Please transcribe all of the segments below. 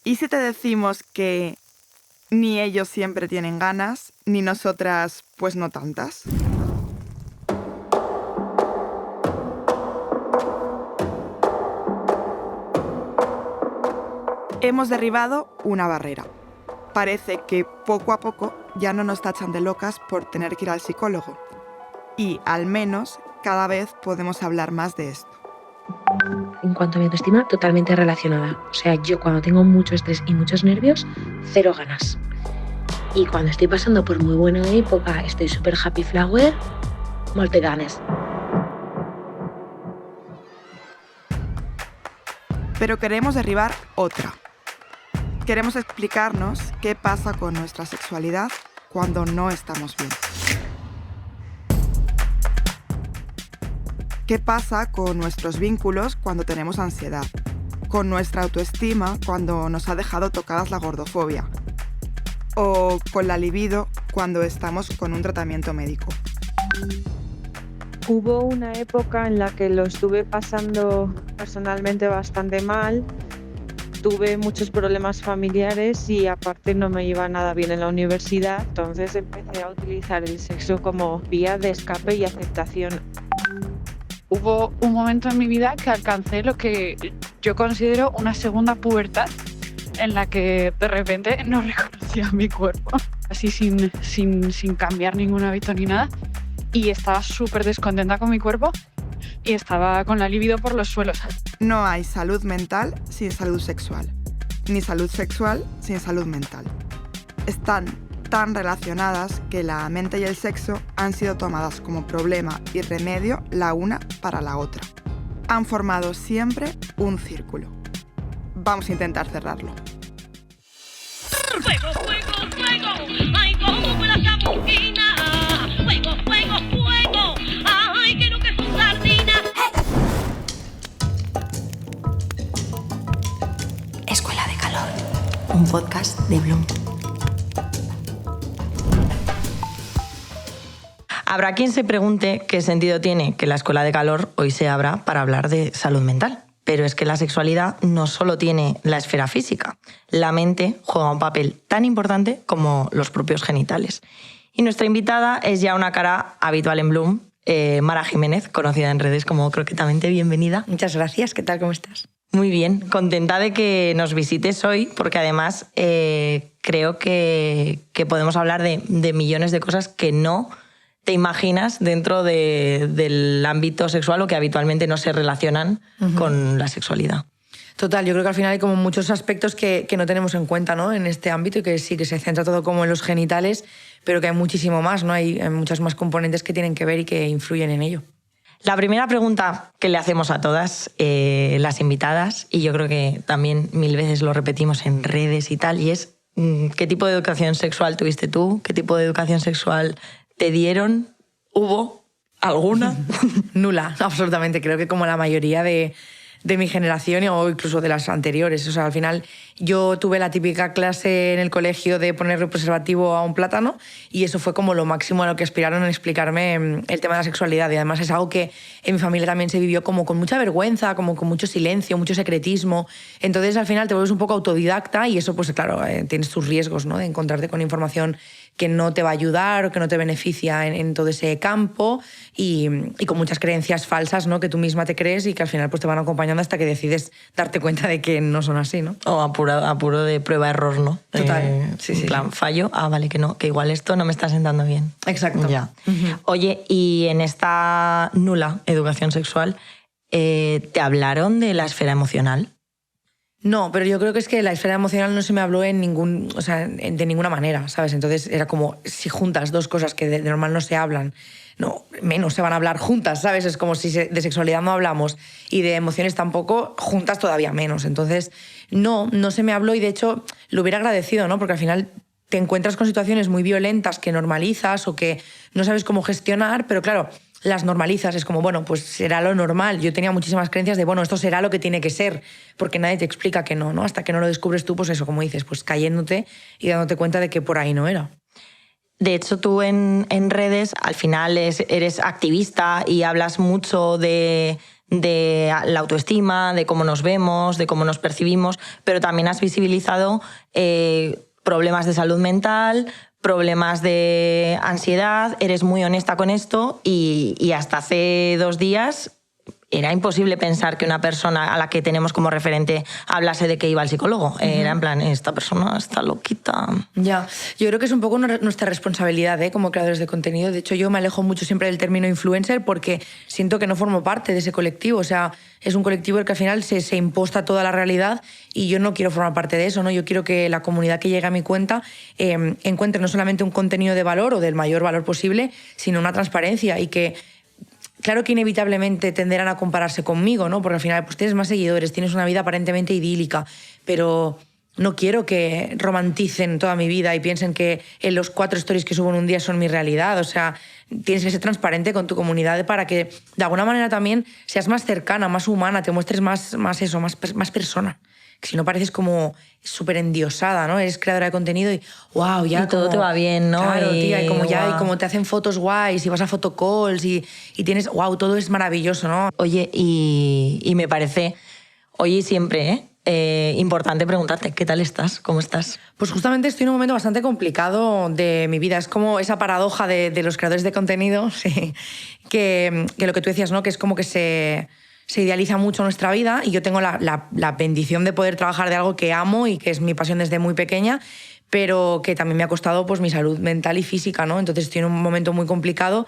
¿Y si te decimos que ni ellos siempre tienen ganas, ni nosotras pues no tantas? Hemos derribado una barrera. Parece que poco a poco ya no nos tachan de locas por tener que ir al psicólogo. Y al menos cada vez podemos hablar más de esto. En cuanto a mi autoestima, totalmente relacionada. O sea, yo cuando tengo mucho estrés y muchos nervios, cero ganas. Y cuando estoy pasando por muy buena época, estoy súper happy flower, molte ganes. Pero queremos derribar otra. Queremos explicarnos qué pasa con nuestra sexualidad cuando no estamos bien. ¿Qué pasa con nuestros vínculos cuando tenemos ansiedad? Con nuestra autoestima cuando nos ha dejado tocadas la gordofobia. O con la libido cuando estamos con un tratamiento médico. Hubo una época en la que lo estuve pasando personalmente bastante mal. Tuve muchos problemas familiares y aparte no me iba nada bien en la universidad. Entonces empecé a utilizar el sexo como vía de escape y aceptación. Hubo un momento en mi vida que alcancé lo que yo considero una segunda pubertad, en la que de repente no reconocía mi cuerpo, así sin cambiar ningún hábito ni nada, y estaba súper descontenta con mi cuerpo y estaba con la libido por los suelos. No hay salud mental sin salud sexual, ni salud sexual sin salud mental. Están tan relacionadas que la mente y el sexo han sido tomadas como problema y remedio la una para la otra. Han formado siempre un círculo. Vamos a intentar cerrarlo. ¡Fuego, fuego, fuego! ¡Ay, cómo vuela esta bocina! ¡Fuego, fuego, fuego! ¡Ay, que no que son sardinas! Escuela de Calor, un podcast de Bloom. Habrá quien se pregunte qué sentido tiene que la Escuela de Calor hoy se abra para hablar de salud mental. Pero es que la sexualidad no solo tiene la esfera física. La mente juega un papel tan importante como los propios genitales. Y nuestra invitada es ya una cara habitual en Bloom, Mara Jiménez, conocida en redes como Croquetamente. Bienvenida. Muchas gracias, ¿qué tal? ¿Cómo estás? Muy bien, contenta de que nos visites hoy, porque además creo que podemos hablar de millones de cosas que no te imaginas dentro del ámbito sexual o que habitualmente no se relacionan con la sexualidad. Total, yo creo que al final hay como muchos aspectos que no tenemos en cuenta, ¿no? En este ámbito, y que sí que se centra todo como en los genitales, pero que hay muchísimo más, ¿no? Hay muchas más componentes que tienen que ver y que influyen en ello. La primera pregunta que le hacemos a todas las invitadas, y yo creo que también 1000 veces lo repetimos en redes y tal, y es ¿qué tipo de educación sexual tuviste tú? ¿Qué tipo de educación sexual te dieron? ¿Hubo alguna? Nula, absolutamente. Creo que como la mayoría de mi generación o incluso de las anteriores. O sea, al final yo tuve la típica clase en el colegio de ponerle preservativo a un plátano y eso fue como lo máximo a lo que aspiraron en explicarme el tema de la sexualidad. Y además es algo que en mi familia también se vivió como con mucha vergüenza, como con mucho silencio, mucho secretismo. Entonces al final te vuelves un poco autodidacta y eso, pues claro, tienes tus riesgos, ¿no? De encontrarte con información que no te va a ayudar o que no te beneficia en todo ese campo y con muchas creencias falsas, ¿no? Que tú misma te crees y que al final pues te van acompañando hasta que decides darte cuenta de que no son así, ¿no? O apuro de prueba-error, ¿no? Total, sí. En plan, fallo, vale, que no, que igual esto no me está sentando bien. Exacto. Ya. Oye, y en esta nula educación sexual, ¿te hablaron de la esfera emocional? No, pero yo creo que es que la esfera emocional no se me habló de ninguna manera, ¿sabes? Entonces era como si juntas dos cosas que de normal no se hablan, no, menos se van a hablar juntas, ¿sabes? Es como si de sexualidad no hablamos y de emociones tampoco, juntas todavía menos. Entonces no se me habló y de hecho lo hubiera agradecido, ¿no? Porque al final te encuentras con situaciones muy violentas que normalizas o que no sabes cómo gestionar, pero claro, las normalizas, es como, bueno, pues será lo normal. Yo tenía muchísimas creencias de, bueno, esto será lo que tiene que ser, porque nadie te explica que no, ¿no? Hasta que no lo descubres tú, pues eso, como dices, pues cayéndote y dándote cuenta de que por ahí no era. De hecho, tú en redes al final eres activista y hablas mucho de de la autoestima, de cómo nos vemos, de cómo nos percibimos, pero también has visibilizado problemas de salud mental, problemas de ansiedad, eres muy honesta con esto y hasta hace 2 días era imposible pensar que una persona a la que tenemos como referente hablase de que iba al psicólogo. Era en plan, esta persona está loquita. Ya, yo creo que es un poco nuestra responsabilidad como creadores de contenido. De hecho, yo me alejo mucho siempre del término influencer porque siento que no formo parte de ese colectivo. O sea, es un colectivo el que al final se imposta toda la realidad y yo no quiero formar parte de eso, ¿no? Yo quiero que la comunidad que llegue a mi cuenta encuentre no solamente un contenido de valor o del mayor valor posible, sino una transparencia y que claro que inevitablemente tenderán a compararse conmigo, ¿no? Porque al final pues, tienes más seguidores, tienes una vida aparentemente idílica, pero no quiero que romanticen toda mi vida y piensen que en los 4 stories que subo en un día son mi realidad. O sea, tienes que ser transparente con tu comunidad para que de alguna manera también seas más cercana, más humana, te muestres más persona. Que si no pareces como súper endiosada, ¿no? Eres creadora de contenido y wow, ya y todo te va bien, ¿no? Claro, tía, y como wow. ya y como te hacen fotos guays y vas a photocalls y tienes wow, todo es maravilloso, ¿no? Oye, y me parece hoy y siempre, importante preguntarte, ¿qué tal estás? ¿Cómo estás? Pues justamente estoy en un momento bastante complicado de mi vida. Es como esa paradoja de los creadores de contenido, sí, que lo que tú decías, ¿no? Que es como que se idealiza mucho nuestra vida y yo tengo la bendición de poder trabajar de algo que amo y que es mi pasión desde muy pequeña, pero que también me ha costado pues, mi salud mental y física, ¿no? Entonces estoy en un momento muy complicado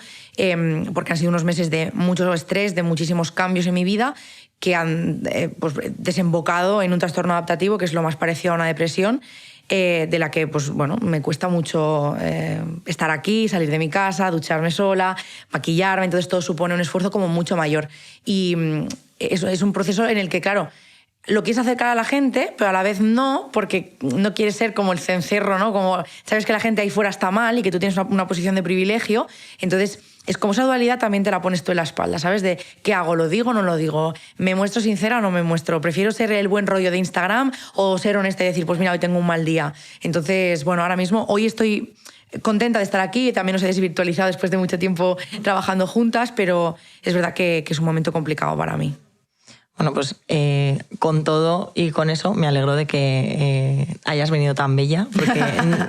porque han sido unos meses de mucho estrés, de muchísimos cambios en mi vida que han pues, desembocado en un trastorno adaptativo que es lo más parecido a una depresión, de la que pues, bueno, me cuesta mucho estar aquí, salir de mi casa, ducharme sola, maquillarme, entonces todo supone un esfuerzo como mucho mayor. Y eso es un proceso en el que, claro, lo quieres acercar a la gente, pero a la vez no, porque no quieres ser como el cencerro, ¿no? Como sabes que la gente ahí fuera está mal y que tú tienes una posición de privilegio, entonces es como esa dualidad también te la pones tú en la espalda, ¿sabes? De ¿qué hago? ¿Lo digo o no lo digo? ¿Me muestro sincera o no me muestro? ¿Prefiero ser el buen rollo de Instagram o ser honesta y decir, pues mira, hoy tengo un mal día? Entonces, bueno, ahora mismo, hoy estoy contenta de estar aquí, también nos he desvirtualizado después de mucho tiempo trabajando juntas, pero es verdad que es un momento complicado para mí. Bueno, pues con todo y con eso me alegro de que hayas venido tan bella, porque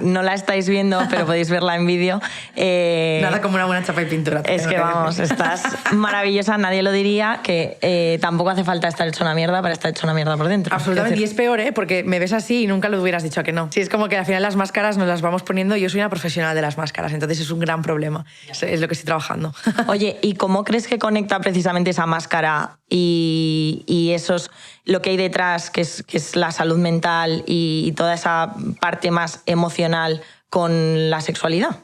no la estáis viendo, pero podéis verla en vídeo. Nada como una buena chapa y pintura. Es que vamos, estás maravillosa, nadie lo diría, que tampoco hace falta estar hecho una mierda para estar hecho una mierda por dentro. Absolutamente, y es peor, porque me ves así y nunca lo hubieras dicho que no. Sí, es como que al final las máscaras nos las vamos poniendo, yo soy una profesional de las máscaras, entonces es un gran problema, es lo que estoy trabajando. Oye, ¿y cómo crees que conecta precisamente esa máscara y eso es lo que hay detrás, que es la salud mental y toda esa parte más emocional con la sexualidad?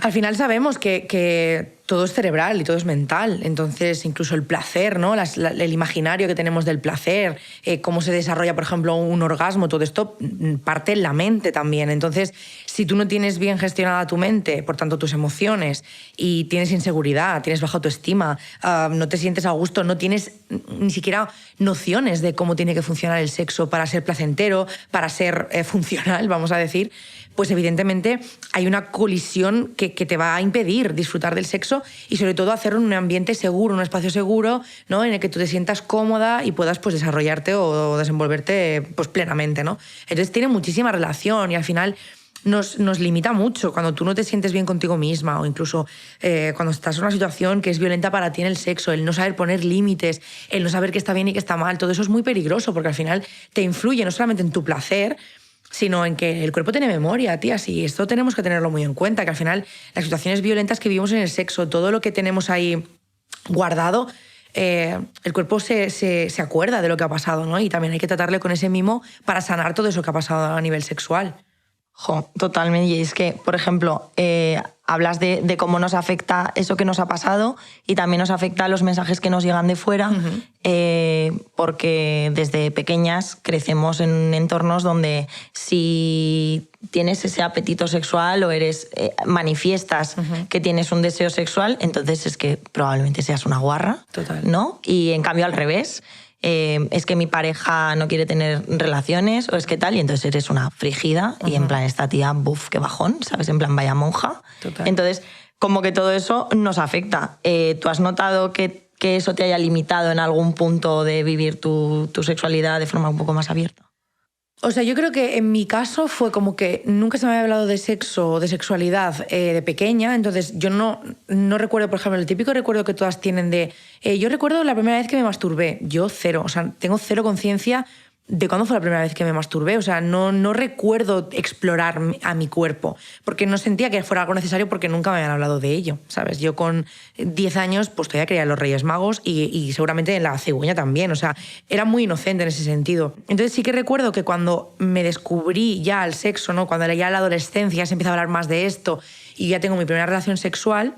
Al final sabemos que todo es cerebral y todo es mental. Entonces, incluso el placer, ¿no? El imaginario que tenemos del placer, cómo se desarrolla, por ejemplo, un orgasmo, todo esto parte en la mente también. Entonces, si tú no tienes bien gestionada tu mente, por tanto tus emociones, y tienes inseguridad, tienes baja autoestima, no te sientes a gusto, no tienes ni siquiera nociones de cómo tiene que funcionar el sexo para ser placentero, para ser funcional, vamos a decir, pues evidentemente hay una colisión que te va a impedir disfrutar del sexo y sobre todo hacerlo en un ambiente seguro, un espacio seguro, ¿no? En el que tú te sientas cómoda y puedas pues, desarrollarte o desenvolverte pues, plenamente, ¿no? Entonces tiene muchísima relación y al final nos limita mucho cuando tú no te sientes bien contigo misma o incluso cuando estás en una situación que es violenta para ti en el sexo, el no saber poner límites, el no saber qué está bien y qué está mal, todo eso es muy peligroso porque al final te influye no solamente en tu placer, sino en que el cuerpo tiene memoria, tías, y esto tenemos que tenerlo muy en cuenta, que al final las situaciones violentas que vivimos en el sexo, todo lo que tenemos ahí guardado, el cuerpo se acuerda de lo que ha pasado, ¿no? Y también hay que tratarle con ese mimo para sanar todo eso que ha pasado a nivel sexual. Jo, totalmente. Y es que, por ejemplo, hablas de cómo nos afecta eso que nos ha pasado y también nos afecta los mensajes que nos llegan de fuera, porque desde pequeñas crecemos en entornos donde si tienes ese apetito sexual o manifiestas que tienes un deseo sexual, entonces es que probablemente seas una guarra. Total. ¿No? Y en cambio al revés. Es que mi pareja no quiere tener relaciones o es que tal, y entonces eres una frígida y en plan esta tía, buf, qué bajón, ¿sabes? En plan vaya monja. Total. Entonces, como que todo eso nos afecta. ¿Tú has notado que que eso te haya limitado en algún punto de vivir tu sexualidad de forma un poco más abierta? O sea, yo creo que en mi caso fue como que nunca se me había hablado de sexo o de sexualidad de pequeña, entonces yo no recuerdo, por ejemplo, el típico recuerdo que todas tienen de... yo recuerdo la primera vez que me masturbé, yo cero, o sea, tengo cero conciencia de cuándo fue la primera vez que me masturbé, o sea, no recuerdo explorar a mi cuerpo, porque no sentía que fuera algo necesario porque nunca me habían hablado de ello, ¿sabes? Yo con 10 años pues todavía creía en los Reyes Magos y seguramente en la cigüeña también, o sea, era muy inocente en ese sentido. Entonces sí que recuerdo que cuando me descubrí ya el sexo, ¿no? Cuando ya en la adolescencia se empieza a hablar más de esto y ya tengo mi primera relación sexual,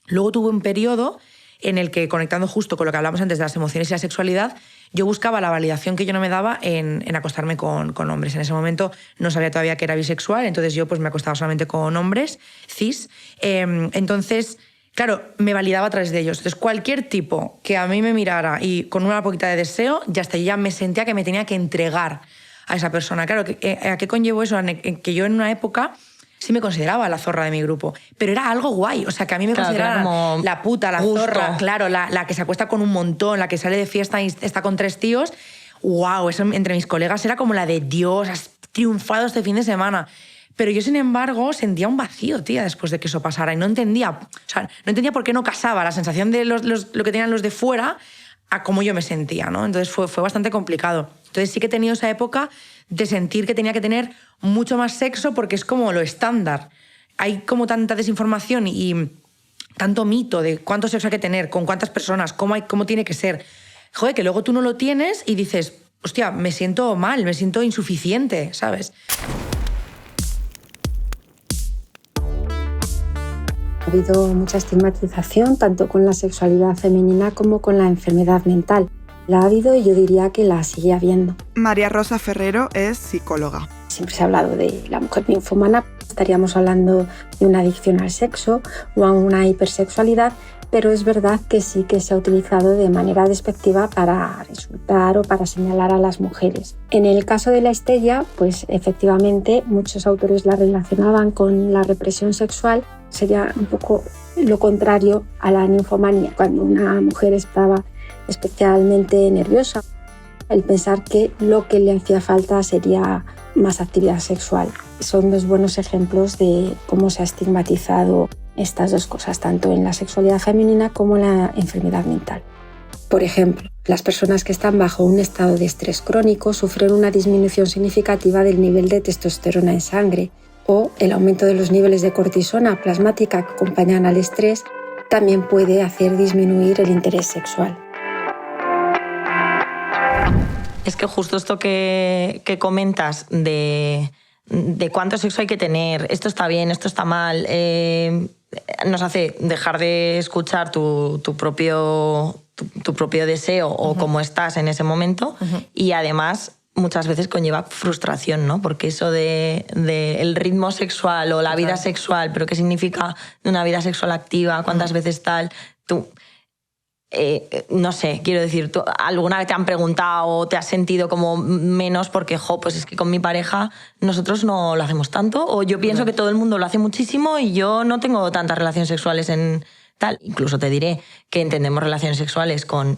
luego tuve un periodo en el que, conectando justo con lo que hablamos antes de las emociones y la sexualidad, yo buscaba la validación que yo no me daba en acostarme con hombres. En ese momento no sabía todavía que era bisexual, entonces yo pues me acostaba solamente con hombres cis. Entonces, claro, me validaba a través de ellos. Entonces, cualquier tipo que a mí me mirara y con una poquita de deseo, ya hasta ya me sentía que me tenía que entregar a esa persona. Claro, ¿a qué conllevó eso? Que yo en una época sí me consideraba la zorra de mi grupo, pero era algo guay, o sea, que a mí me consideraban como la puta, la gusto. Zorra, claro, la que se acuesta con un montón, la que sale de fiesta y está con 3 tíos. ¡Wow! Eso entre mis colegas era como la de Dios, has triunfado este fin de semana. Pero yo, sin embargo, sentía un vacío, tía, después de que eso pasara y no entendía por qué no casaba la sensación de lo que tenían los de fuera a cómo yo me sentía, ¿no? Entonces fue bastante complicado. Entonces sí que he tenido esa época de sentir que tenía que tener mucho más sexo porque es como lo estándar. Hay como tanta desinformación y tanto mito de cuánto sexo hay que tener, con cuántas personas, cómo tiene que ser. Joder, que luego tú no lo tienes y dices, hostia, me siento mal, me siento insuficiente, ¿sabes? Ha habido mucha estigmatización tanto con la sexualidad femenina como con la enfermedad mental. La ha habido y yo diría que la sigue habiendo. María Rosa Ferrero es psicóloga. Siempre se ha hablado de la mujer ninfómana, estaríamos hablando de una adicción al sexo o a una hipersexualidad, pero es verdad que sí que se ha utilizado de manera despectiva para insultar o para señalar a las mujeres. En el caso de la histeria, pues efectivamente muchos autores la relacionaban con la represión sexual. Sería un poco lo contrario a la ninfomanía, cuando una mujer estaba especialmente nerviosa, el pensar que lo que le hacía falta sería más actividad sexual. Son 2 buenos ejemplos de cómo se ha estigmatizado estas 2 cosas, tanto en la sexualidad femenina como en la enfermedad mental. Por ejemplo, las personas que están bajo un estado de estrés crónico sufren una disminución significativa del nivel de testosterona en sangre, o el aumento de los niveles de cortisona plasmática que acompañan al estrés también puede hacer disminuir el interés sexual. Es que justo esto que comentas de cuánto sexo hay que tener, esto está bien, esto está mal, nos hace dejar de escuchar tu propio deseo o cómo estás en ese momento, y además muchas veces conlleva frustración, ¿no? Porque eso de el ritmo sexual o la vida sexual, pero ¿qué significa una vida sexual activa? ¿Cuántas veces tal? Tú... no sé, quiero decir, ¿tú alguna vez te han preguntado o te has sentido como menos porque, pues es que con mi pareja nosotros no lo hacemos tanto? O yo pienso que todo el mundo lo hace muchísimo y yo no tengo tantas relaciones sexuales en tal. Incluso te diré que entendemos relaciones sexuales con...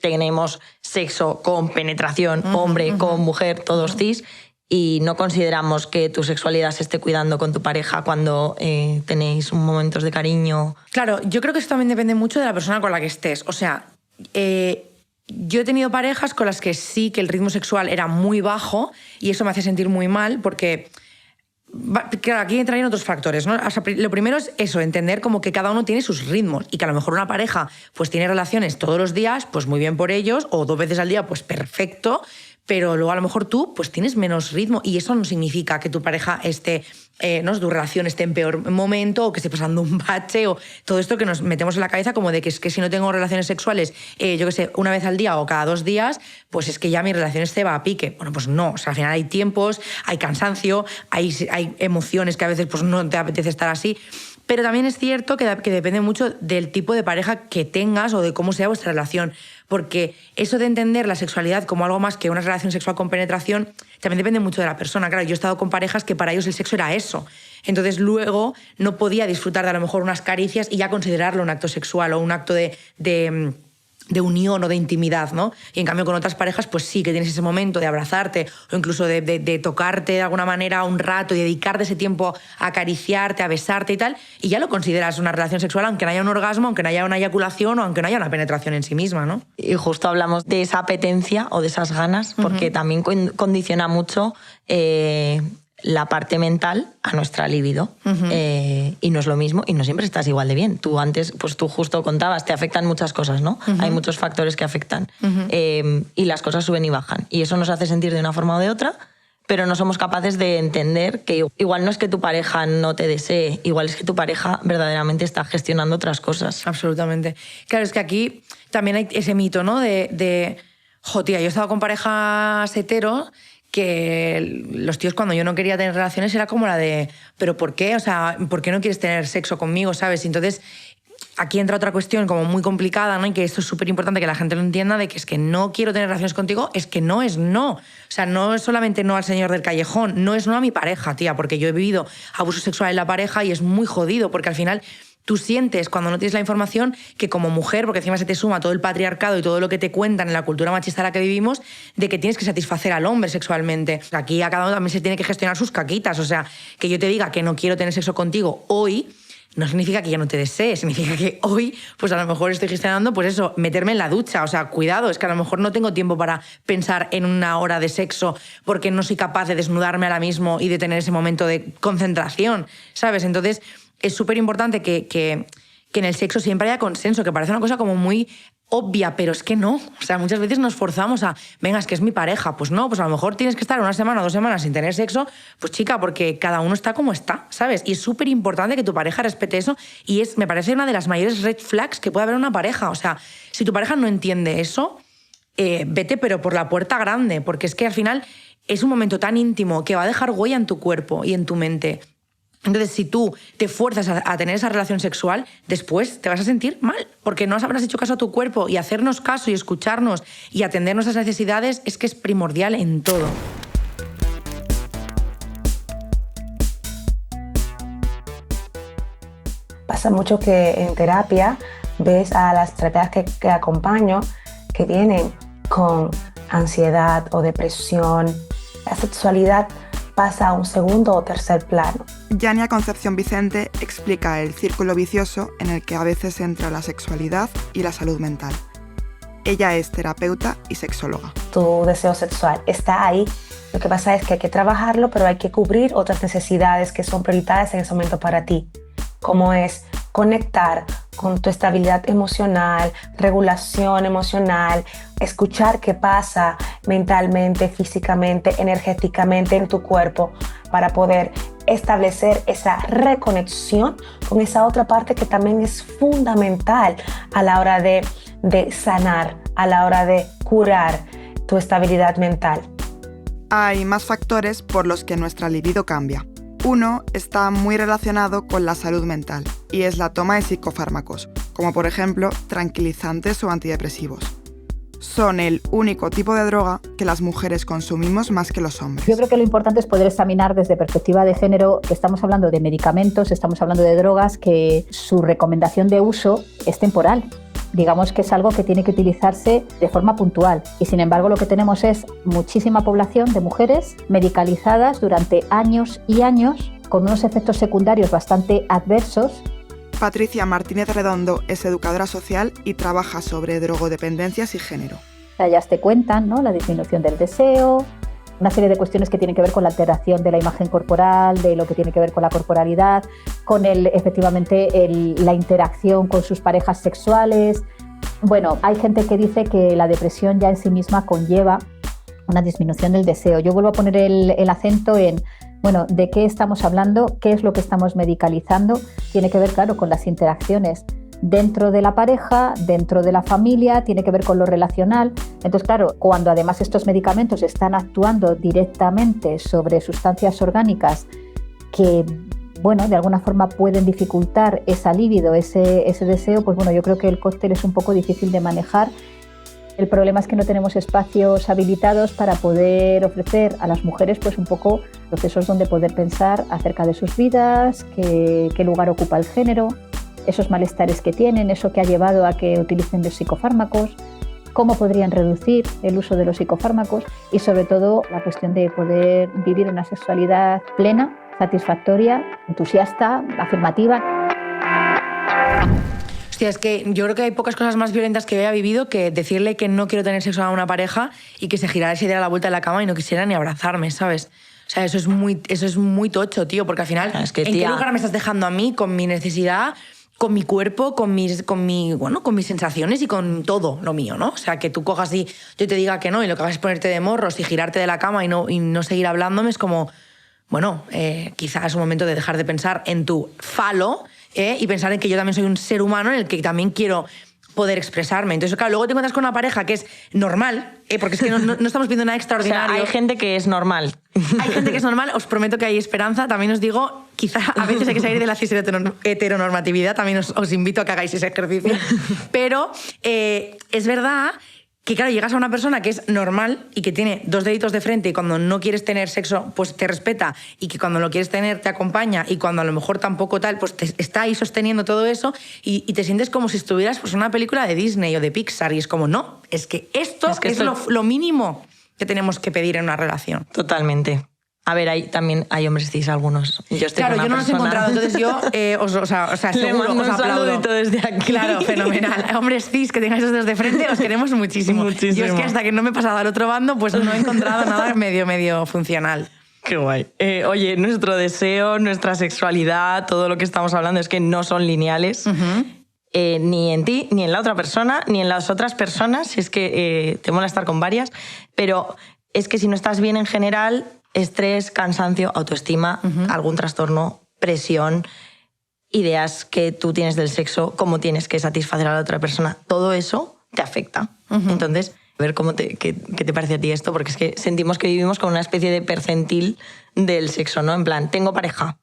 tenemos sexo con penetración, hombre con mujer, todos cis, y no consideramos que tu sexualidad se esté cuidando con tu pareja cuando tenéis momentos de cariño. Claro, yo creo que eso también depende mucho de la persona con la que estés. O sea, yo he tenido parejas con las que sí que el ritmo sexual era muy bajo y eso me hacía sentir muy mal porque... Claro, aquí entrarían otros factores, ¿no? O sea, lo primero es eso, entender como que cada uno tiene sus ritmos y que a lo mejor una pareja pues tiene relaciones todos los días, pues muy bien por ellos, o 2 veces al día, pues perfecto, pero luego a lo mejor tú pues tienes menos ritmo y eso no significa que tu pareja esté, ¿no? Tu relación esté en peor momento o que esté pasando un bache o todo esto que nos metemos en la cabeza como de que es que si no tengo relaciones sexuales, yo qué sé, 1 vez al día o cada 2 días, pues es que ya mi relación se va a pique. Bueno, pues no, o sea, al final hay tiempos, hay cansancio, hay emociones que a veces pues no te apetece estar así. Pero también es cierto que depende mucho del tipo de pareja que tengas o de cómo sea vuestra relación. Porque eso de entender la sexualidad como algo más que una relación sexual con penetración también depende mucho de la persona. Claro, yo he estado con parejas que para ellos el sexo era eso. Entonces luego no podía disfrutar de a lo mejor unas caricias y ya considerarlo un acto sexual o un acto de de unión o de intimidad, ¿no? Y en cambio con otras parejas, pues sí que tienes ese momento de abrazarte o incluso de tocarte de alguna manera un rato y dedicarte ese tiempo a acariciarte, a besarte y tal, y ya lo consideras una relación sexual aunque no haya un orgasmo, aunque no haya una eyaculación o aunque no haya una penetración en sí misma, ¿no? Y justo hablamos de esa apetencia o de esas ganas, porque también condiciona mucho la parte mental a nuestra libido. Y no es lo mismo y no siempre estás igual de bien. Tú antes, pues tú justo contabas, te afectan muchas cosas, ¿no? Hay muchos factores que afectan y las cosas suben y bajan. Y eso nos hace sentir de una forma o de otra, pero no somos capaces de entender que igual no es que tu pareja no te desee, igual es que tu pareja verdaderamente está gestionando otras cosas. Absolutamente. Claro, es que aquí también hay ese mito, ¿no? Jo, tía, yo he estado con parejas hetero que los tíos cuando yo no quería tener relaciones era como la de ¿pero por qué? O sea, ¿por qué no quieres tener sexo conmigo? ¿Sabes? Y entonces aquí entra otra cuestión como muy complicada, ¿no? Y que esto es súper importante que la gente lo entienda, de que es que no quiero tener relaciones contigo, es que no es no. O sea, no es solamente no al señor del callejón, no es no a mi pareja, tía, porque yo he vivido abuso sexual en la pareja y es muy jodido, porque al final tú sientes, cuando no tienes la información, que como mujer, porque encima se te suma todo el patriarcado y todo lo que te cuentan en la cultura machista en la que vivimos, de que tienes que satisfacer al hombre sexualmente. Aquí a cada uno también se tiene que gestionar sus caquitas. O sea, que yo te diga que no quiero tener sexo contigo hoy no significa que ya no te desee, significa que hoy, pues a lo mejor estoy gestionando, pues eso, meterme en la ducha. O sea, cuidado, es que a lo mejor no tengo tiempo para pensar en una hora de sexo porque no soy capaz de desnudarme ahora mismo y de tener ese momento de concentración, ¿sabes? Entonces es súper importante que en el sexo siempre haya consenso, que parece una cosa como muy obvia, pero es que no. O sea, muchas veces nos forzamos a, venga, es que es mi pareja. Pues no, pues a lo mejor tienes que estar 1 semana o 2 semanas sin tener sexo, pues chica, porque cada uno está como está, ¿sabes? Y es súper importante que tu pareja respete eso y me parece una de las mayores red flags que puede haber en una pareja. O sea, si tu pareja no entiende eso, vete pero por la puerta grande, porque es que al final es un momento tan íntimo que va a dejar huella en tu cuerpo y en tu mente. Entonces, si tú te fuerzas a tener esa relación sexual, después te vas a sentir mal, porque no habrás hecho caso a tu cuerpo, y hacernos caso y escucharnos y atender nuestras necesidades es que es primordial en todo. Pasa mucho que en terapia ves a las terapeutas que acompaño que vienen con ansiedad o depresión. La sexualidad pasa a un segundo o tercer plano. Yania Concepción Vicente explica el círculo vicioso en el que a veces entra la sexualidad y la salud mental. Ella es terapeuta y sexóloga. Tu deseo sexual está ahí. Lo que pasa es que hay que trabajarlo, pero hay que cubrir otras necesidades que son prioritarias en ese momento para ti, como es conectar con tu estabilidad emocional, regulación emocional, escuchar qué pasa mentalmente, físicamente, energéticamente en tu cuerpo para poder establecer esa reconexión con esa otra parte que también es fundamental a la hora de sanar, a la hora de curar tu estabilidad mental. Hay más factores por los que nuestra libido cambia. Uno está muy relacionado con la salud mental y es la toma de psicofármacos, como por ejemplo tranquilizantes o antidepresivos. Son el único tipo de droga que las mujeres consumimos más que los hombres. Yo creo que lo importante es poder examinar desde perspectiva de género que estamos hablando de medicamentos, estamos hablando de drogas que su recomendación de uso es temporal. Digamos que es algo que tiene que utilizarse de forma puntual y sin embargo lo que tenemos es muchísima población de mujeres medicalizadas durante años y años con unos efectos secundarios bastante adversos. Patricia Martínez Redondo es educadora social y trabaja sobre drogodependencias y género. Ellas te cuentan, ¿no?, la disminución del deseo, una serie de cuestiones que tienen que ver con la alteración de la imagen corporal, de lo que tiene que ver con la corporalidad, con efectivamente la interacción con sus parejas sexuales. Bueno, hay gente que dice que la depresión ya en sí misma conlleva una disminución del deseo. Yo vuelvo a poner el acento en, bueno, ¿de qué estamos hablando? ¿Qué es lo que estamos medicalizando? Tiene que ver, claro, con las interacciones dentro de la pareja, dentro de la familia, tiene que ver con lo relacional. Entonces, claro, cuando además estos medicamentos están actuando directamente sobre sustancias orgánicas que, bueno, de alguna forma pueden dificultar esa libido, ese deseo, pues bueno, yo creo que el cóctel es un poco difícil de manejar. El problema es que no tenemos espacios habilitados para poder ofrecer a las mujeres pues un poco procesos donde poder pensar acerca de sus vidas, qué lugar ocupa el género. esos malestares que tienen, eso que ha llevado a que utilicen los psicofármacos, cómo podrían reducir el uso de los psicofármacos y sobre todo la cuestión de poder vivir una sexualidad plena, satisfactoria, entusiasta, afirmativa. Hostia, es que yo creo que hay pocas cosas más violentas que haya vivido que decirle que no quiero tener sexo a una pareja y que se girara y se diera la vuelta de la cama y no quisiera ni abrazarme, ¿sabes? O sea, eso es muy tocho, tío, porque al final, es que, ¿en qué lugar me estás dejando a mí con mi necesidad, con mi cuerpo, con mis sensaciones y con todo lo mío, ¿no? O sea, que tú cojas y yo te diga que no y lo que hagas es ponerte de morros y girarte de la cama y no seguir hablándome, es como, bueno, quizás es un momento de dejar de pensar en tu falo y pensar en que yo también soy un ser humano en el que también quiero poder expresarme. Entonces, claro, luego te encuentras con una pareja que es normal, porque es que no estamos viendo nada extraordinario. O sea, hay gente que es normal. Hay gente que es normal, os prometo que hay esperanza. También os digo, quizá a veces hay que salir de la heteronormatividad, también os invito a que hagáis ese ejercicio. Pero es verdad que, claro, llegas a una persona que es normal y que tiene 2 deditos de frente y cuando no quieres tener sexo, pues te respeta y que cuando lo quieres tener te acompaña y cuando a lo mejor tampoco tal, pues te está ahí sosteniendo todo eso y te sientes como si estuvieras pues, en una película de Disney o de Pixar y es como, no, es que esto es lo mínimo que tenemos que pedir en una relación. Totalmente. A ver, también hay hombres cis algunos. Claro, yo no los he encontrado, entonces yo seguro os aplaudo. Desde aquí. Claro, fenomenal. Hombres cis que tengáis esos dedos de frente, os queremos muchísimo. Yo es que hasta que no me he pasado al otro bando, pues no he encontrado nada medio funcional. Qué guay. Oye, nuestro deseo, nuestra sexualidad, todo lo que estamos hablando es que no son lineales. Ni en ti, ni en la otra persona, ni en las otras personas, si es que te mola estar con varias, pero es que si no estás bien en general, estrés, cansancio, autoestima, algún trastorno, presión, ideas que tú tienes del sexo, cómo tienes que satisfacer a la otra persona, todo eso te afecta. Entonces, a ver qué te parece a ti esto, porque es que sentimos que vivimos con una especie de percentil del sexo, ¿no? En plan, tengo pareja,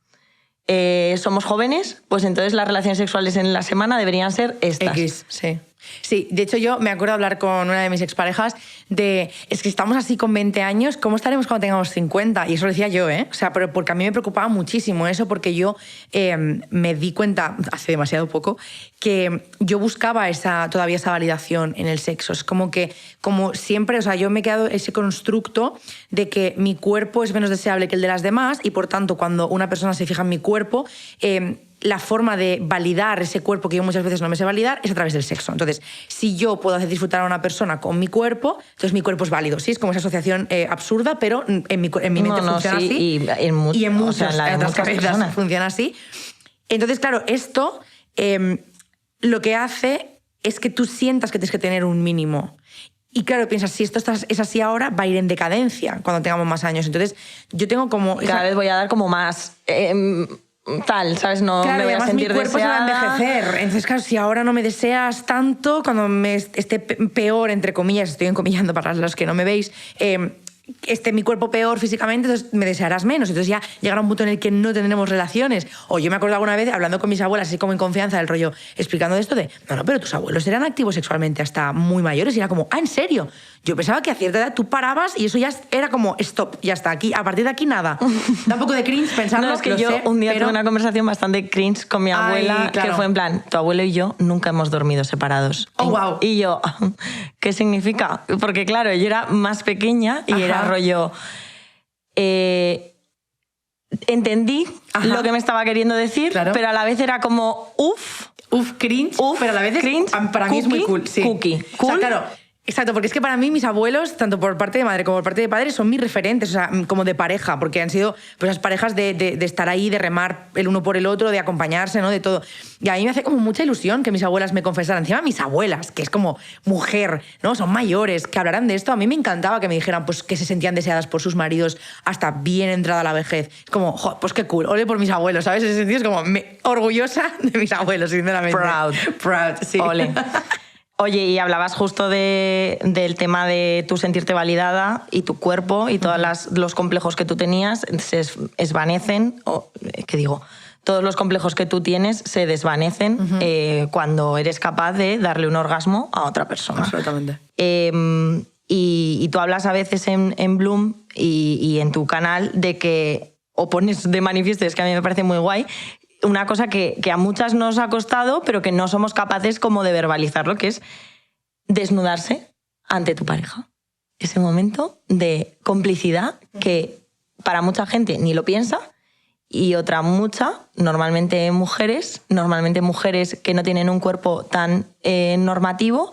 somos jóvenes, pues entonces las relaciones sexuales en la semana deberían ser estas. X, sí. Sí, de hecho yo me acuerdo hablar con una de mis exparejas de, es que estamos así con 20 años, ¿cómo estaremos cuando tengamos 50? Y eso lo decía yo, O sea, pero porque a mí me preocupaba muchísimo eso, porque yo me di cuenta, hace demasiado poco, que yo buscaba todavía esa validación en el sexo. Es como que, como siempre, o sea, yo me he quedado ese constructo de que mi cuerpo es menos deseable que el de las demás y, por tanto, cuando una persona se fija en mi cuerpo, la forma de validar ese cuerpo que yo muchas veces no me sé validar es a través del sexo. Entonces, si yo puedo hacer disfrutar a una persona con mi cuerpo, entonces mi cuerpo es válido. Sí, es como esa asociación absurda, pero en mi mente funciona así. Y en otras cabezas funciona así. Entonces, claro, esto lo que hace es que tú sientas que tienes que tener un mínimo. Y claro, piensas, si esto es así ahora, va a ir en decadencia cuando tengamos más años. Entonces, yo tengo como... Cada vez voy a dar como más... tal, ¿sabes? No claro, me voy a sentir mi cuerpo deseada. Se va a envejecer. Entonces, claro, si ahora no me deseas tanto, cuando me esté peor, entre comillas, estoy encomillando para los que no me veis, esté mi cuerpo peor físicamente, entonces me desearás menos. Entonces ya llegará un punto en el que no tendremos relaciones. O yo me acuerdo alguna vez, hablando con mis abuelas, así como en confianza, del rollo, explicando de esto de, no, pero tus abuelos eran activos sexualmente hasta muy mayores. Y era como, ¿en serio? Yo pensaba que a cierta edad tú parabas y eso ya era como, stop, ya está, aquí, a partir de aquí nada. Da un poco de cringe pensarlo. No, es que yo un día tuve una conversación bastante cringe con mi abuela, claro, que fue en plan, tu abuelo y yo nunca hemos dormido separados. Oh, wow. Y yo, ¿qué significa? Porque claro, yo era más pequeña y era rollo... entendí lo que me estaba queriendo decir, claro, pero a la vez era como, cringe, pero a la vez cringe, para mí es muy cool. Sí. Cookie. Cool. O sea, claro, exacto, porque es que para mí mis abuelos, tanto por parte de madre como por parte de padre, son mis referentes, o sea, como de pareja, porque han sido pues, las parejas de estar ahí, de remar el uno por el otro, de acompañarse, ¿no? De todo. Y a mí me hace como mucha ilusión que mis abuelas me confesaran. Encima mis abuelas, que es como mujer, ¿no? Son mayores, que hablarán de esto. A mí me encantaba que me dijeran pues, que se sentían deseadas por sus maridos hasta bien entrada la vejez. Es como, jo, pues qué cool, ole por mis abuelos, ¿sabes? En ese sentido es como orgullosa de mis abuelos, sinceramente. Proud, sí. Ole. Oye, y hablabas justo del tema de tu sentirte validada y tu cuerpo y todos los complejos que tú tenías se desvanecen, ¿qué digo? Todos los complejos que tú tienes se desvanecen cuando eres capaz de darle un orgasmo a otra persona. Absolutamente. Y tú hablas a veces en Bloom y en tu canal de que, o pones de manifiesto, es que a mí me parece muy guay, una cosa que a muchas nos ha costado, pero que no somos capaces como de verbalizarlo, que es desnudarse ante tu pareja. Ese momento de complicidad que para mucha gente ni lo piensa y otra mucha, normalmente mujeres que no tienen un cuerpo tan normativo,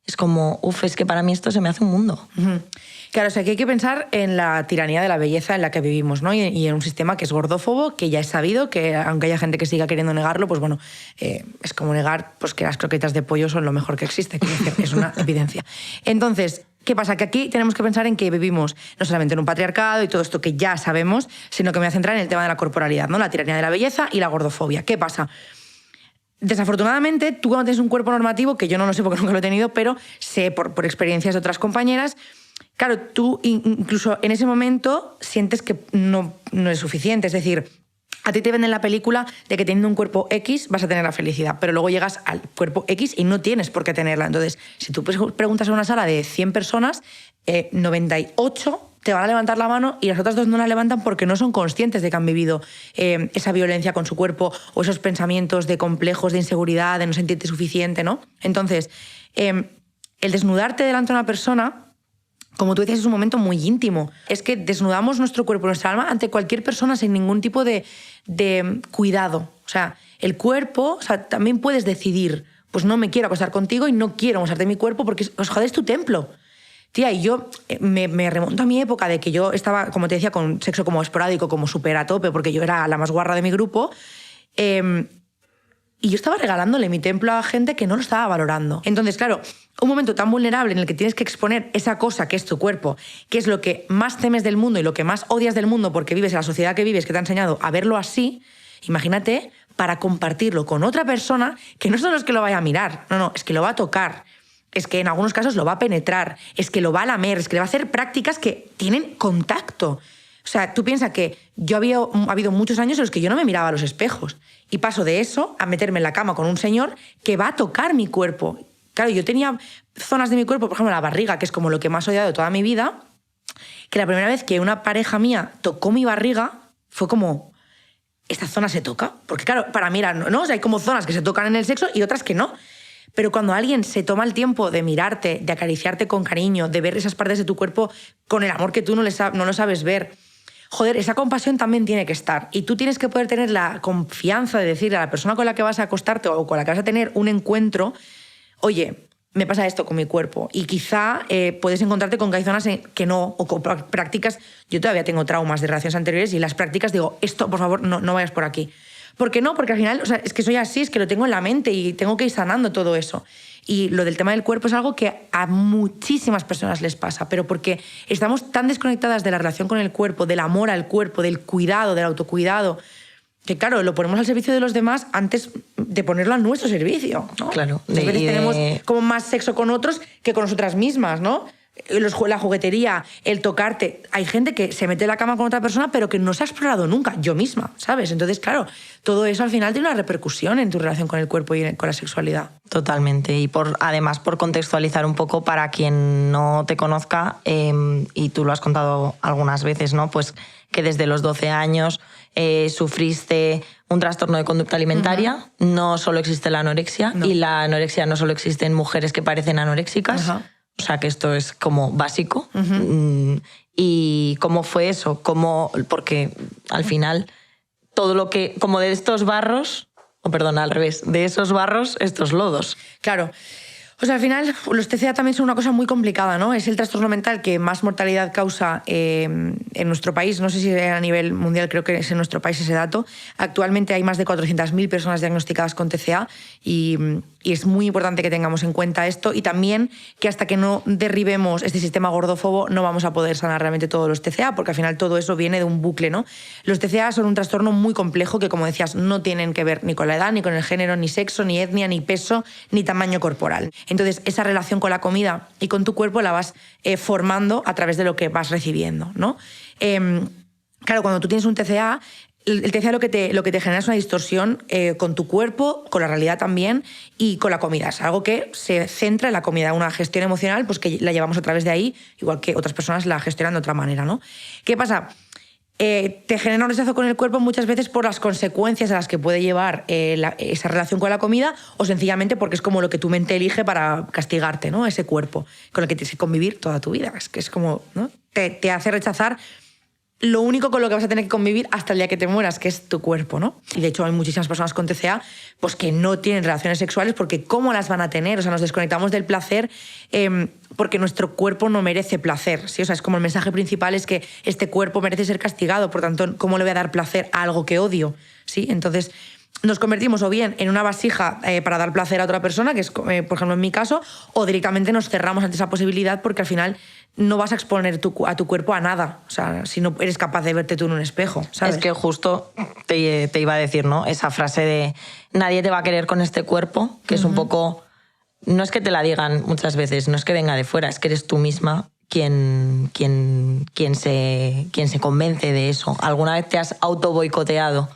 es como, es que para mí esto se me hace un mundo. Claro, o sea, que hay que pensar en la tiranía de la belleza en la que vivimos, ¿no? Y en un sistema que es gordófobo, que ya es sabido, que aunque haya gente que siga queriendo negarlo, pues bueno, es como negar pues, que las croquetas de pollo son lo mejor que existe, que es una evidencia. Entonces, ¿qué pasa? Que aquí tenemos que pensar en que vivimos no solamente en un patriarcado y todo esto que ya sabemos, sino que me voy a centrar en el tema de la corporalidad, ¿no? La tiranía de la belleza y la gordofobia. ¿Qué pasa? Desafortunadamente, tú cuando tienes un cuerpo normativo, que yo no lo sé porque nunca lo he tenido, pero sé por experiencias de otras compañeras, claro, tú incluso en ese momento sientes que no es suficiente. Es decir, a ti te venden la película de que teniendo un cuerpo X vas a tener la felicidad, pero luego llegas al cuerpo X y no tienes por qué tenerla. Entonces, si tú preguntas a una sala de 100 personas, 98 te van a levantar la mano y las otras 2 no la levantan porque no son conscientes de que han vivido esa violencia con su cuerpo o esos pensamientos de complejos, de inseguridad, de no sentirte suficiente, ¿no? Entonces, el desnudarte delante de una persona, como tú decías, es un momento muy íntimo. Es que desnudamos nuestro cuerpo, nuestra alma, ante cualquier persona sin ningún tipo de cuidado. O sea, el cuerpo, o sea, también puedes decidir, pues no me quiero acostar contigo y no quiero mostrarte mi cuerpo porque, joder, es tu templo. Tía, y yo me remonto a mi época de que yo estaba, como te decía, con sexo como esporádico, como súper a tope, porque yo era la más guarra de mi grupo. Y yo estaba regalándole mi templo a gente que no lo estaba valorando. Entonces, claro, un momento tan vulnerable en el que tienes que exponer esa cosa que es tu cuerpo, que es lo que más temes del mundo y lo que más odias del mundo porque vives en la sociedad que vives, que te ha enseñado a verlo así, imagínate, para compartirlo con otra persona que no solo es que lo vaya a mirar, no, es que lo va a tocar, es que en algunos casos lo va a penetrar, es que lo va a lamer, es que le va a hacer prácticas que tienen contacto. O sea, tú piensas que ha habido muchos años en los que yo no me miraba a los espejos y paso de eso a meterme en la cama con un señor que va a tocar mi cuerpo. Claro, yo tenía zonas de mi cuerpo, por ejemplo, la barriga, que es como lo que más he odiado de toda mi vida, que la primera vez que una pareja mía tocó mi barriga fue como, ¿esta zona se toca? Porque claro, para mí era, ¿no? O sea, hay como zonas que se tocan en el sexo y otras que no. Pero cuando alguien se toma el tiempo de mirarte, de acariciarte con cariño, de ver esas partes de tu cuerpo con el amor que tú no lo sabes ver, joder, esa compasión también tiene que estar. Y tú tienes que poder tener la confianza de decirle a la persona con la que vas a acostarte o con la que vas a tener un encuentro, oye, me pasa esto con mi cuerpo. Y quizá puedes encontrarte con que hay zonas que no, o con prácticas. Yo todavía tengo traumas de relaciones anteriores y las prácticas digo, esto, por favor, no vayas por aquí. ¿Por qué no? Porque al final, o sea, es que soy así, es que lo tengo en la mente y tengo que ir sanando todo eso. Y lo del tema del cuerpo es algo que a muchísimas personas les pasa, pero porque estamos tan desconectadas de la relación con el cuerpo, del amor al cuerpo, del cuidado, del autocuidado, que claro, lo ponemos al servicio de los demás antes de ponerlo a nuestro servicio, ¿no? Claro. Muchas veces tenemos como más sexo con otros que con nosotras mismas, ¿no? La juguetería, el tocarte. Hay gente que se mete en la cama con otra persona pero que no se ha explorado nunca, yo misma, ¿sabes? Entonces, claro, todo eso al final tiene una repercusión en tu relación con el cuerpo y con la sexualidad. Totalmente. Y además por contextualizar un poco para quien no te conozca, y tú lo has contado algunas veces, ¿no? Pues que desde los 12 años sufriste un trastorno de conducta alimentaria. Uh-huh. No solo existe la anorexia, no. Y la anorexia no solo existe en mujeres que parecen anoréxicas. Uh-huh. O sea, que esto es como básico. Uh-huh. ¿Y cómo fue eso? Porque al final todo lo que... Como de estos barros... al revés. De esos barros, estos lodos. Claro. O sea, al final los TCA también son una cosa muy complicada, ¿no? Es el trastorno mental que más mortalidad causa en nuestro país. No sé si a nivel mundial, creo que es en nuestro país ese dato. Actualmente hay más de 400.000 personas diagnosticadas con TCA y es muy importante que tengamos en cuenta esto y también que hasta que no derribemos este sistema gordófobo no vamos a poder sanar realmente todos los TCA, porque al final todo eso viene de un bucle, ¿no? Los TCA son un trastorno muy complejo que, como decías, no tienen que ver ni con la edad, ni con el género, ni sexo, ni etnia, ni peso, ni tamaño corporal. Entonces, esa relación con la comida y con tu cuerpo la vas formando a través de lo que vas recibiendo, ¿no? Claro, cuando tú tienes un TCA, el TCA lo que te genera es una distorsión con tu cuerpo, con la realidad también y con la comida. Es algo que se centra en la comida, una gestión emocional pues que la llevamos a través de ahí, igual que otras personas la gestionan de otra manera, ¿no? ¿Qué pasa? te genera un rechazo con el cuerpo muchas veces por las consecuencias a las que puede llevar esa relación con la comida, o sencillamente porque es como lo que tu mente elige para castigarte, ¿no? Ese cuerpo con el que tienes que convivir toda tu vida. Es que es como, ¿no? Te hace rechazar lo único con lo que vas a tener que convivir hasta el día que te mueras, que es tu cuerpo, ¿no? Y de hecho hay muchísimas personas con TCA pues, que no tienen relaciones sexuales porque ¿cómo las van a tener? O sea, nos desconectamos del placer porque nuestro cuerpo no merece placer, ¿sí? O sea, es como el mensaje principal es que este cuerpo merece ser castigado, por tanto, ¿cómo le voy a dar placer a algo que odio? ¿Sí? Entonces, nos convertimos o bien en una vasija para dar placer a otra persona, que es, por ejemplo, en mi caso, o directamente nos cerramos ante esa posibilidad porque al final no vas a exponer a tu cuerpo a nada, o sea, si no eres capaz de verte tú en un espejo, ¿sabes? Es que justo te iba a decir, ¿no? Esa frase de nadie te va a querer con este cuerpo, que es un poco... No es que te la digan muchas veces, no es que venga de fuera, es que eres tú misma quien se convence de eso. ¿Alguna vez te has auto-boicoteado?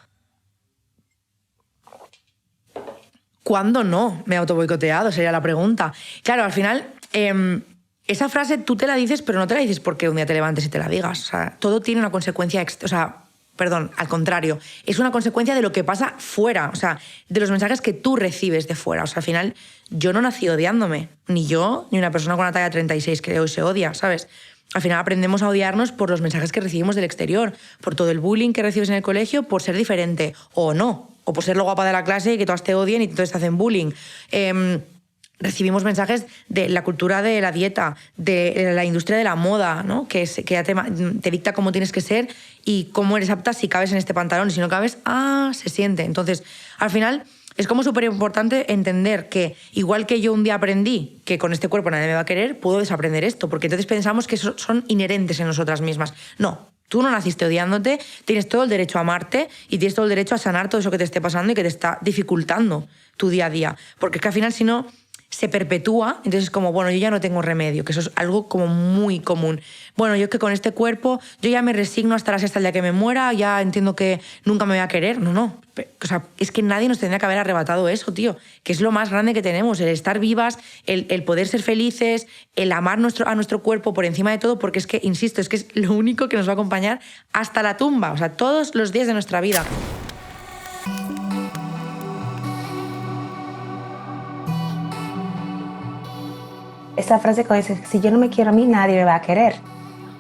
¿Cuándo no me he auto-boicoteado? Sería la pregunta. Claro, al final... esa frase tú te la dices, pero no te la dices porque un día te levantes y te la digas. O sea, todo tiene una consecuencia... al contrario. Es una consecuencia de lo que pasa fuera. O sea, de los mensajes que tú recibes de fuera. O sea, al final, yo no nací odiándome. Ni yo, ni una persona con una talla 36 que hoy se odia, ¿sabes? Al final aprendemos a odiarnos por los mensajes que recibimos del exterior. Por todo el bullying que recibes en el colegio, por ser diferente. O no. O por ser lo guapa de la clase y que todas te odien y entonces te hacen bullying. Recibimos mensajes de la cultura de la dieta, de la industria de la moda, ¿no? que ya te dicta cómo tienes que ser y cómo eres apta si cabes en este pantalón. Y si no cabes, se siente. Entonces, al final, es como súper importante entender que, igual que yo un día aprendí que con este cuerpo nadie me va a querer, puedo desaprender esto, porque entonces pensamos que son inherentes en nosotras mismas. No, tú no naciste odiándote, tienes todo el derecho a amarte y tienes todo el derecho a sanar todo eso que te esté pasando y que te está dificultando tu día a día. Porque es que al final, si no... se perpetúa, entonces es como, bueno, yo ya no tengo remedio, que eso es algo como muy común. Bueno, yo es que con este cuerpo, yo ya me resigno a estar así hasta el día que me muera, ya entiendo que nunca me voy a querer. No. O sea, es que nadie nos tendría que haber arrebatado eso, tío, que es lo más grande que tenemos, el estar vivas, el poder ser felices, el amar a nuestro cuerpo por encima de todo, porque es que, insisto, es que es lo único que nos va a acompañar hasta la tumba, o sea, todos los días de nuestra vida. Esa frase que dice, si yo no me quiero a mí, nadie me va a querer.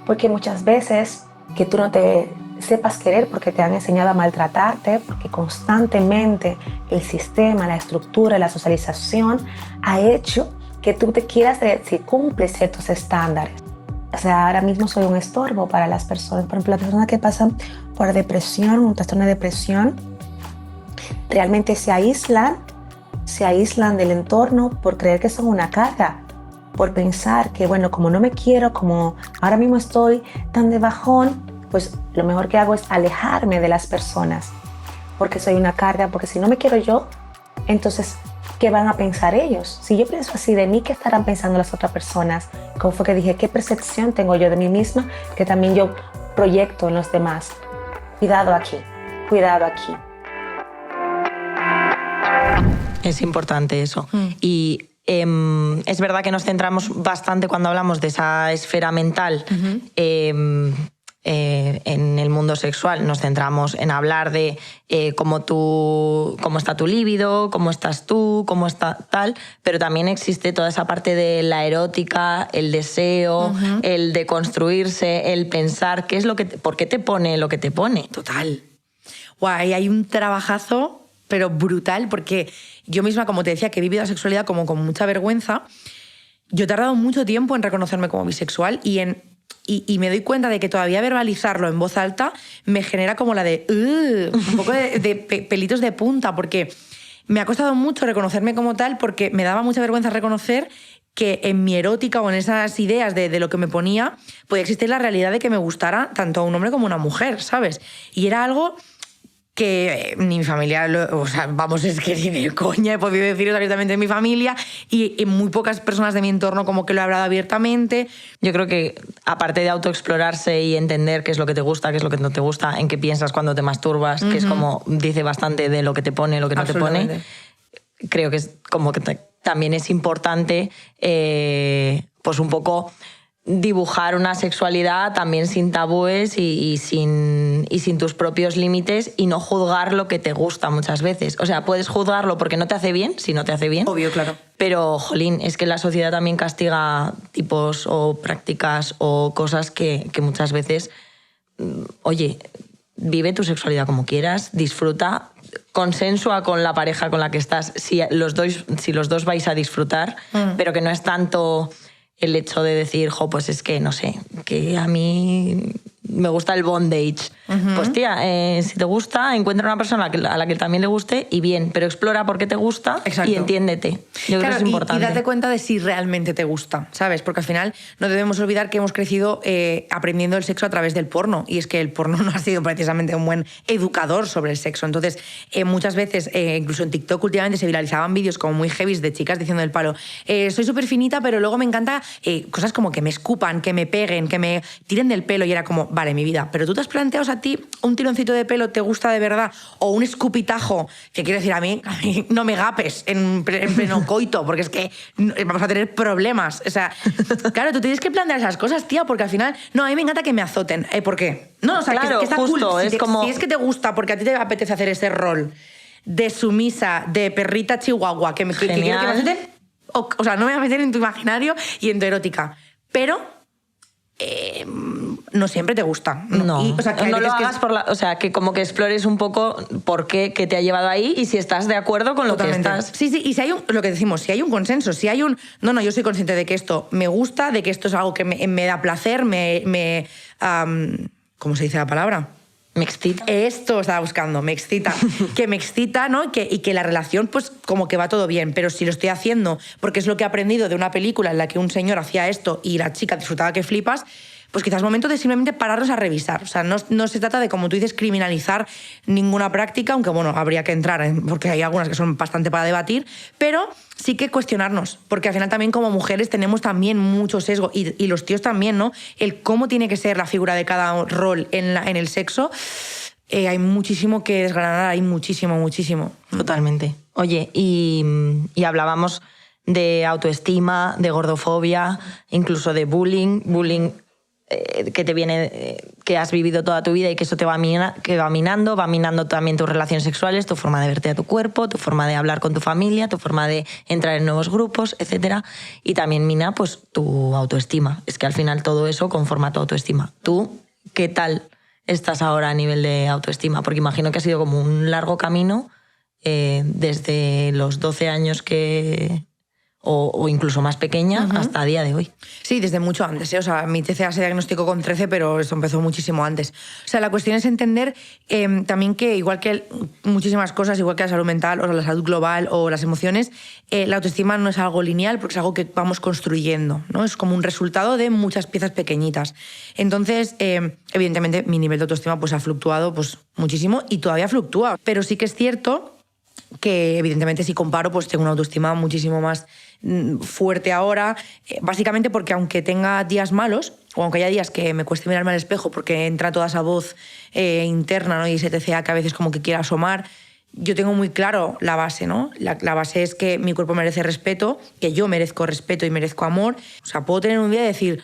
Porque muchas veces que tú no te sepas querer porque te han enseñado a maltratarte, porque constantemente el sistema, la estructura, la socialización ha hecho que tú te quieras si cumples ciertos estándares. O sea, ahora mismo soy un estorbo para las personas. Por ejemplo, las personas que pasan por depresión, un trastorno de depresión, realmente se aíslan del entorno por creer que son una carga. Por pensar que, bueno, como no me quiero, como ahora mismo estoy tan de bajón, pues lo mejor que hago es alejarme de las personas, porque soy una carga, porque si no me quiero yo, entonces, ¿qué van a pensar ellos? Si yo pienso así de mí, ¿qué estarán pensando las otras personas? Como fue que dije, ¿qué percepción tengo yo de mí misma que también yo proyecto en los demás? Cuidado aquí, cuidado aquí. Es importante eso. Y es verdad que nos centramos bastante cuando hablamos de esa esfera mental en el mundo sexual. Nos centramos en hablar de cómo está tu líbido, cómo estás tú, cómo está tal, pero también existe toda esa parte de la erótica, el deseo, el deconstruirse, el pensar por qué te pone lo que te pone. Total. Guay, hay un trabajazo, pero brutal, porque yo misma, como te decía, que he vivido la sexualidad como con mucha vergüenza, yo he tardado mucho tiempo en reconocerme como bisexual y me doy cuenta de que todavía verbalizarlo en voz alta me genera como la de un poco de pelitos de punta, porque me ha costado mucho reconocerme como tal, porque me daba mucha vergüenza reconocer que en mi erótica o en esas ideas de lo que me ponía podía existir la realidad de que me gustara tanto a un hombre como a una mujer, ¿sabes? Y era algo que ni mi familia, es que ni de coña he podido decirlo abiertamente en mi familia y muy pocas personas de mi entorno como que lo he hablado abiertamente. Yo creo que aparte de autoexplorarse y entender qué es lo que te gusta, qué es lo que no te gusta, en qué piensas cuando te masturbas, que es como dice bastante de lo que te pone, lo que no te pone, creo que es como que también es importante pues un poco dibujar una sexualidad también sin tabúes y sin tus propios límites y no juzgar lo que te gusta muchas veces. O sea, puedes juzgarlo porque no te hace bien, si no te hace bien. Obvio, claro. Pero, jolín, es que la sociedad también castiga tipos o prácticas o cosas que muchas veces... Oye, vive tu sexualidad como quieras, disfruta, consensua con la pareja con la que estás, si los dos vais a disfrutar, pero que no es tanto... el hecho de decir, pues es que, no sé, que a mí me gusta el bondage. Pues tía, si te gusta, encuentra una persona a la que también le guste y bien, pero explora por qué te gusta. Exacto. Y entiéndete. Yo creo que es importante. Y date cuenta de si realmente te gusta, ¿sabes? Porque al final no debemos olvidar que hemos crecido aprendiendo el sexo a través del porno, y es que el porno no ha sido precisamente un buen educador sobre el sexo. Entonces, muchas veces, incluso en TikTok últimamente se viralizaban vídeos como muy heavy de chicas diciendo del palo, soy súper finita, pero luego me encanta cosas como que me escupan, que me peguen, que me tiren del pelo, y era como, vale, mi vida, pero tú te has planteado a ti un tironcito de pelo te gusta de verdad, o un escupitajo, que quiero decir, a mí no me gapes en pleno coito, porque es que vamos a tener problemas. O sea, claro, tú tienes que plantear esas cosas, tía, porque al final, no, a mí me encanta que me azoten. ¿Por qué? No, o sea, claro, que está justo, cool. si es que te gusta, porque a ti te apetece hacer ese rol de sumisa, de perrita chihuahua, que quiero que me azoten, o sea, no me voy a meter en tu imaginario y en tu erótica, pero no siempre te gusta. No, o sea, que no lo hagas o sea, que como que explores un poco por qué te ha llevado ahí y si estás de acuerdo con lo que estás. Sí, y si hay lo que decimos, si hay un consenso, si hay un... No, yo soy consciente de que esto me gusta, de que esto es algo que me da placer, ¿cómo se dice la palabra? Me excita. Esto estaba buscando, me excita. Que me excita, ¿no? Y que la relación, pues, como que va todo bien. Pero si lo estoy haciendo porque es lo que he aprendido de una película en la que un señor hacía esto y la chica disfrutaba que flipas, pues quizás es momento de simplemente pararnos a revisar. O sea, no se trata de, como tú dices, criminalizar ninguna práctica, aunque, bueno, habría que entrar, porque hay algunas que son bastante para debatir, pero sí que cuestionarnos, porque al final también como mujeres tenemos también mucho sesgo, y los tíos también, ¿no? El cómo tiene que ser la figura de cada rol en el sexo, hay muchísimo que desgranar, hay muchísimo. Totalmente. Oye, y hablábamos de autoestima, de gordofobia, incluso de bullying que te viene, que has vivido toda tu vida y que eso te va minando también tus relaciones sexuales, tu forma de verte a tu cuerpo, tu forma de hablar con tu familia, tu forma de entrar en nuevos grupos, etc. Y también mina pues tu autoestima. Es que al final todo eso conforma tu autoestima. ¿Tú qué tal estás ahora a nivel de autoestima? Porque imagino que ha sido como un largo camino desde los 12 años o incluso más pequeña, hasta a día de hoy. Sí, desde mucho antes, ¿eh? O sea, mi TCA se diagnosticó con 13, pero esto empezó muchísimo antes. O sea, la cuestión es entender también que, igual que muchísimas cosas, igual que la salud mental o la salud global o las emociones, la autoestima no es algo lineal, porque es algo que vamos construyendo, ¿no? Es como un resultado de muchas piezas pequeñitas. Entonces, evidentemente, mi nivel de autoestima pues, ha fluctuado pues, muchísimo y todavía fluctúa. Pero sí que es cierto que, evidentemente, si comparo, pues tengo una autoestima muchísimo más fuerte ahora, básicamente porque aunque tenga días malos, o aunque haya días que me cueste mirarme al espejo porque entra toda esa voz interna, ¿no? Y ese TCA que a veces como que quiere asomar, yo tengo muy claro la base, ¿no? La base es que mi cuerpo merece respeto, que yo merezco respeto y merezco amor. O sea, puedo tener un día y decir,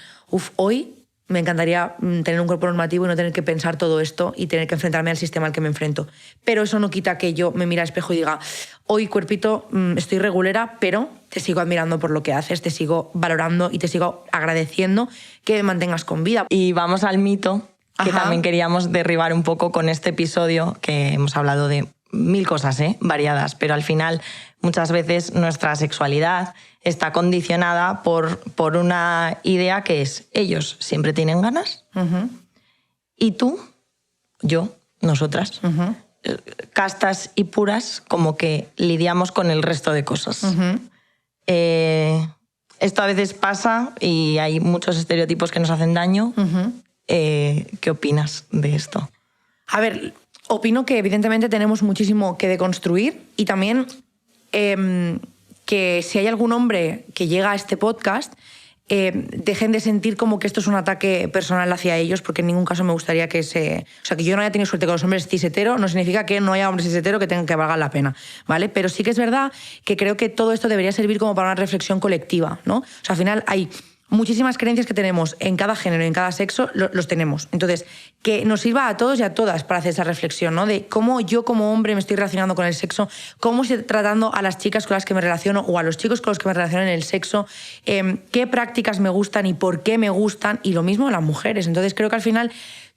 hoy me encantaría tener un cuerpo normativo y no tener que pensar todo esto y tener que enfrentarme al sistema al que me enfrento. Pero eso no quita que yo me mire al espejo y diga, hoy, cuerpito, estoy regulera, pero te sigo admirando por lo que haces, te sigo valorando y te sigo agradeciendo que me mantengas con vida. Y vamos al mito que también queríamos derribar un poco con este episodio, que hemos hablado de mil cosas, variadas, pero al final muchas veces nuestra sexualidad está condicionada por una idea que es, ellos siempre tienen ganas y tú, yo, nosotras, castas y puras, como que lidiamos con el resto de cosas. Esto a veces pasa y hay muchos estereotipos que nos hacen daño. ¿Qué opinas de esto? A ver, opino que evidentemente tenemos muchísimo que deconstruir y también que si hay algún hombre que llega a este podcast, dejen de sentir como que esto es un ataque personal hacia ellos, porque en ningún caso me gustaría que o sea, que yo no haya tenido suerte con los hombres cis hetero no significa que no haya hombres cis hetero que tengan que valgar la pena, ¿vale? Pero sí que es verdad que creo que todo esto debería servir como para una reflexión colectiva, ¿no? O sea, al final hay muchísimas creencias que tenemos en cada género, en cada sexo, los tenemos. Entonces, que nos sirva a todos y a todas para hacer esa reflexión, ¿no? De cómo yo como hombre me estoy relacionando con el sexo, cómo estoy tratando a las chicas con las que me relaciono o a los chicos con los que me relaciono en el sexo, qué prácticas me gustan y por qué me gustan, y lo mismo a las mujeres. Entonces, creo que al final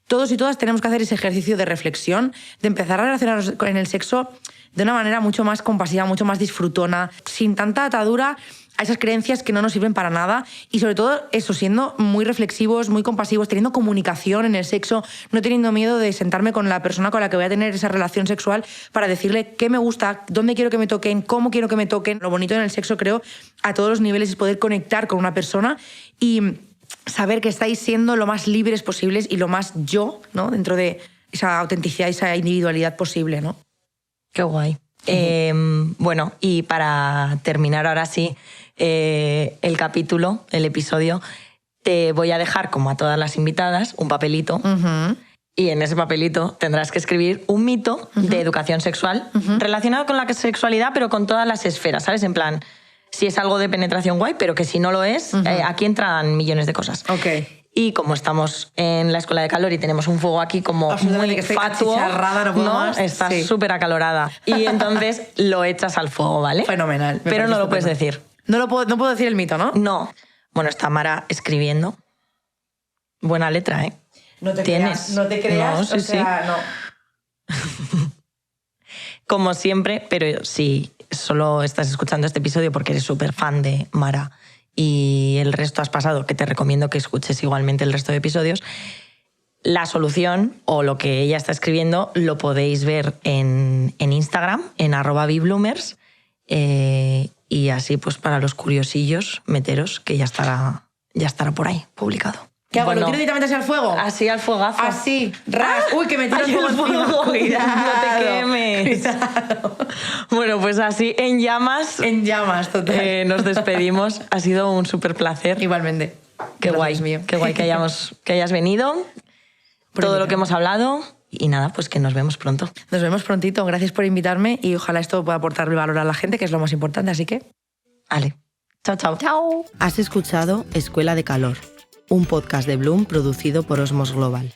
todos y todas tenemos que hacer ese ejercicio de reflexión, de empezar a relacionarnos con el sexo de una manera mucho más compasiva, mucho más disfrutona, sin tanta atadura a esas creencias que no nos sirven para nada, y sobre todo eso, siendo muy reflexivos, muy compasivos, teniendo comunicación en el sexo, no teniendo miedo de sentarme con la persona con la que voy a tener esa relación sexual para decirle qué me gusta, dónde quiero que me toquen, cómo quiero que me toquen. Lo bonito en el sexo, creo, a todos los niveles, es poder conectar con una persona y saber que estáis siendo lo más libres posibles y lo más yo, ¿no? Dentro de esa autenticidad y esa individualidad posible, ¿no? Qué guay. Bueno, y para terminar ahora sí el capítulo, el episodio, te voy a dejar, como a todas las invitadas, un papelito. Y en ese papelito tendrás que escribir un mito de educación sexual relacionado con la sexualidad, pero con todas las esferas, ¿sabes? En plan, si es algo de penetración, guay, pero que si no lo es, aquí entran millones de cosas. Y como estamos en la Escuela de Calor y tenemos un fuego aquí como muy fatuo, ¿no? Estás súper acalorada. Y entonces lo echas al fuego, ¿vale? Fenomenal. Pero no lo puedes decir. No puedo decir el mito, ¿no? No. Bueno, está Mara escribiendo. Buena letra, ¿eh? No te creas. No, sí, o sea, no. Como siempre, pero si solo estás escuchando este episodio porque eres súper fan de Mara y el resto has pasado, que te recomiendo que escuches igualmente el resto de episodios, la solución o lo que ella está escribiendo lo podéis ver en Instagram, en @bibloomers, y así pues para los curiosillos, meteros, que ya estará por ahí publicado. ¿Qué hago? ¿Lo tiro directamente hacia el fuego? Así al fuegazo. Así, ras. Uy, que me tiro el fuego encima. Cuidado, no te quemes. Cuidado. Bueno, pues así, en llamas. En llamas, total. Nos despedimos. Ha sido un súper placer. Igualmente. Qué guay, mío. Qué guay que hayas venido. Todo lo que hemos hablado. Y nada, pues que nos vemos pronto. Nos vemos prontito. Gracias por invitarme y ojalá esto pueda aportarle valor a la gente, que es lo más importante. Así que... Vale. Chao, chao. Chao. Has escuchado Escuela de Calor, un podcast de Bloom producido por Osmos Global.